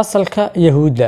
asalka yahuuda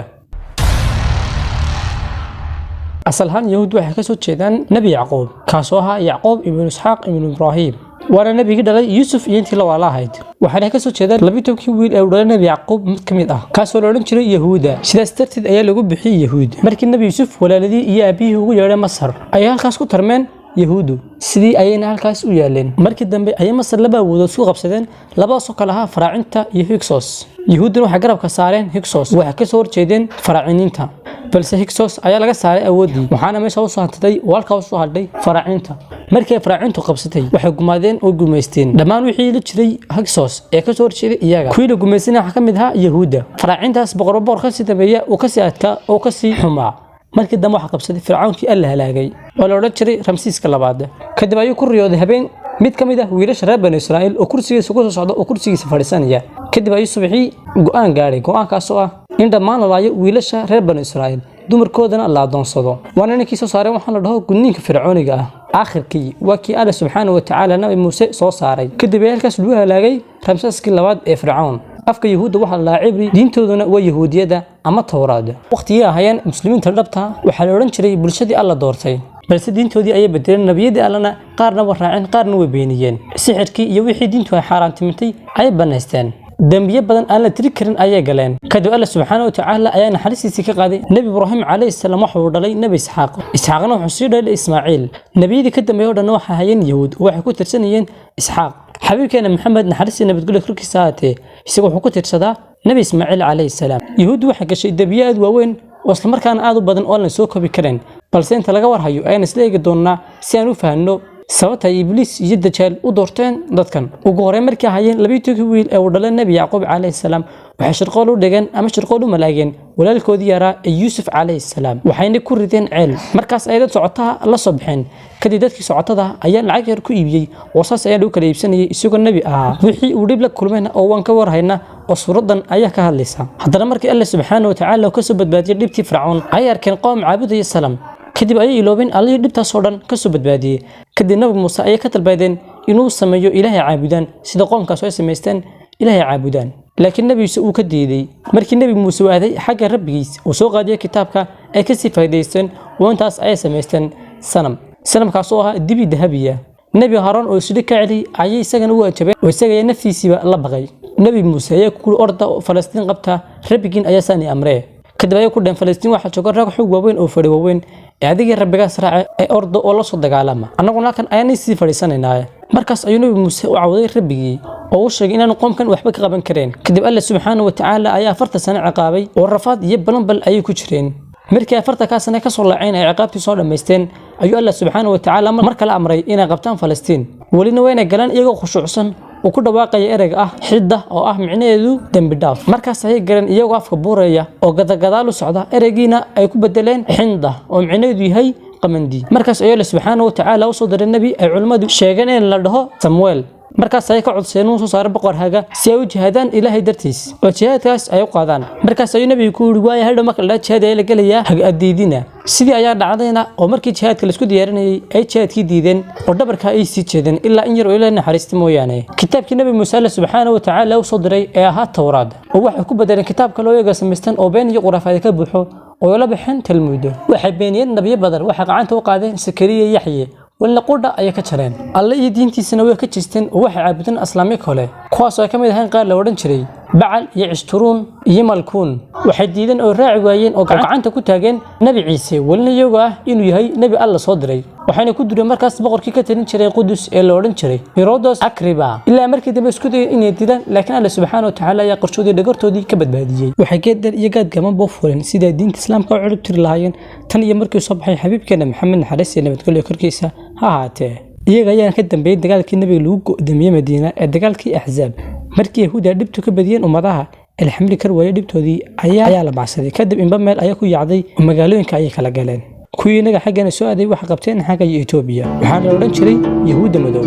asalhan yahuud waxay ka soo jeedaan nabi yacquub kaasoo ahaa yacquub ibn isxaaq ibn ibraahim waana nabigii dhalay yuusuf iyo intii la walaalahayd waxaana ka soo jeedaan 12 wiil ee u dhalay nabi yacquub mid kamid ah kaasoo la oran jiray yahuuda sidaas darteed ayaa lagu bixiyay yahuud markii nabi yuusuf walaaladii iyo aabihii ugu yeedhay masar ayaa halkaas ku tarmeen yahuudu sidii ayayna halkaas u yaaleen markii dambe ayay masar laba awoodood isku qabsadeen labaasoo kala ahaa faraacinta iyo hyksos yahuuduna waxay garabka saareen hyksos waxay ka soo horjeedeen faraaciniinta balse hyksos ayaa laga saaray awoodii waxaana meesha u soo hantaday walka u soo hadhay faraacinta markii faraacintu qabsatay waxay gumaadeen oo gumeysteen dhammaan wixii la jiray hyksos ee ka soo horjeeday iyaga kuwii la gumeysana waxa kamid ahaa yahuuda faraacintaas boqor ka sii dabeeya oo ka sii adkaa oo ka sii xumaa markii dambe waxa qabsaday fircaankii alla halaagay oo la oran jiray ramsiiska labaad kadib ayuu ku riyooday habeen mid kamid ah wiilasha reer bani israa'iil oo kursigiisa ku soo socda oo kursigiisa fadhiisanaya kadib ayuu subaxii go'aan gaaray go'aankaas oo ah in dhammaan la laayo wiilasha reer bani israa'iil dumarkoodana la adoonsado waana ninkii soo saaray waxaan la dhaho gudniinka fircooniga ah aakhirkii waa kii alla subxaanahu wa tacaala nabi muuse soo saaray kadib halkaas lagu halaagay ramsiiskii labaad ee fircoon afka yahuuda waxa la cibri diintooduna waa yahuudiyada ama tawraad waqtigii ahayeen muslimiinta dhabta waxa la oran jiray bulshadii alla doortay balse diintoodii ayay bedeleen nabiyadii allana qaarna way raaceen qaarna way beeniyeen sixirkii iyo wixii diintu ay xaaraantimitay ay banaysteen dambiye badan aan la tiri karin ayay galeen kadib alla subxaanahu wa tacaala ayaa naxariistiisa ka qaaday nabi ibraahim calayhi salaam wuxuu dhalay nabi isxaaqna wuxuu sii dhalay ismaaciil nabiyadii ka dambeeyay oo dhan waxa hayeen yahuud waxay ku tirsanayeen isxaaq xabiibkeena maxamed naxariis nabadgelyo korkiisa aatee isagu wuxuu ku tirsadaa nabi ismaaciil calayhi salaam yahuud waxay gashay dambiye aad waaweyn oo isla markaana aad u badan oo aan soo koobi karin balse inta laga warhayo ayaan isla eegi doonaa si aan u fahanno sababta ibliis iyo dajaal u doorteen dadkan ugu horey markii hayeen 12 wiil ee u dhalay nabi yacquub calayhi salaam waxay shirqool u dhigeen ama shirqool u malaageen walaalkoodii yaraa ee yuusuf calayhi salaam waxayna ku rideen ceel markaas ay dad socotaa la soo baxeen kadib dadkii socotada ayaa lacag yar ku iibiyay oo saas ayaa lagu kala iibsanayay isagoo nabi ah wixii uu dhib la kulmayna oo waan ka warhayna oo suuradan ayaa ka hadlaysa haddana markii alla subxaanahu wa tacaala ka soo badbaadiyay dhibtii fircoon ay arkeen qoom caabudaya salaam kadib ayay iloobeen allihii dhibtaas oo dhan ka soo badbaadiyay kadib nabi muuse ayay ka talbaadeen inuu sameeyo ilaahay caabudaan sida qoomkaas ay sameysteen ilaahay caabudaan laakiin nabi muuse uu ka diiday markii nabi muuse waaday xagga rabbigiis uu soo qaadiyay kitaabka ay ka sii faa'iideysteen oo intaas ay sameysteen sanamkaas oo ah dibi dahabiya nabi haroon oo sidii ka celi ayay isagana u waajabeen oo isaga naftiisiiba la baqay nabi muuse ayaa ku orda falastiin qabta rabbigiin ayaa saani amree kadib ayay ku dhan falastiin waxa jooga rag xog waaweyn oo fadhi waaweyn adigii rabbigaas raace ee ordo oo la soo dagaalama annaguna kan ayaan sii fadhiisanaynaa markaas ayuu nabi muuse u cawday rabbigii oo uu sheegay inaan qoomkan waxba ka qaban kareen kadib alla subxaanahu wa tacaala ayaa 4 sano ciqaabay oo rafaad iyo balanbal ayay ku jireen markii 4 sano ka soo laaceen ay ciqaabtii soo dhameysteen ayuu alla subxaanahu wa tacaala mar kale amray inay qabtaan falastiin walina wayna galaan iyagoo khushuucsan oo ku dhawaaqay ereyga ah xidda oo ah micnaheedu dambi dhaaf markaas ay garan iyagoo afka buuraya oo gadagadaal u socda ereygiina ay ku bedeleen xinda oo micnaheedu yahay qamandi markaas ayuu subxaanahu wa tacaala u soo diray nabi ay culimadu sheegeen in la dhaho Samuel markaas ay ka codsadeen inuu soo saaro boqor haga si ay u jihaadaan ilaahay dartiis oo jihaadkaas ay u qaadaan markaas ayuu nabigu ku yiri waaya hadhow marka la jihaad ay la galaya hag adeedina sidii ayaa dhacdayna oo markii jihaadka la isku diyaarinayay ay jihaadkii diideen oo dhabarka ay sii jeedeen ilaa in yar oo ilaahay naxariisto mooyaane kitaabkii nabi muuse subxaanahu wa tacaala u soo diray ee ahaa tawraad oo waxay ku bedeleen kitaabka loo eega sameystan oo been iyo qurafaad ka buuxo oo la bixin talmuud waxay beeniyeen nabiyo badan waxa gacanta u qaadeen sakariya yaxye wala qodha ay ka jareen alla iyo diintiisana way ka jeesteen oo waxay caabudeen islaamiga kale kuwaas oo kamid ahayn qaar la oran jiray bacal iyo ishturuun iyo malkuun waxay diideen oo raaci waayeen oo gacanta ku taageen nabi ciise walna iyaga ah inuu yahay nabi alla soo diray waxayna ku dureen markaas boqorkii ka talin jiray qudus ee la oran jiray Herodos Akriba ilaa markii dambe isku dayeen inay dilaan laakiin alla subxaanahu wa tacaala ayaa qorshoodii dhagartoodii ka badbaadiyay waxay geeddan iyo gaadgaman boo fuleen sida diinta islaamka u cirib tiri lahaayeen tan iyo markii soo baxay xabiibkeena maxamed naxariis iyo nabadgelyo korkiisa ha ahaatee iyaga ayaa ka dambeeyay dagaalkii nabiga lagu go'doomiyay Madiina ee dagaalkii Ahzaab markii yahuuda dhibtu ka badiyeen ummadaha alxamdi kar way dhibtoodii ayaa la baacsaday kadib inba meel ayaa ku yaacday magaalooyinka ay kala galeen kuwii naga xaggana soo aaday waxa qabteen xagga Itoobiya waxaana la oran jiray yahuuda madow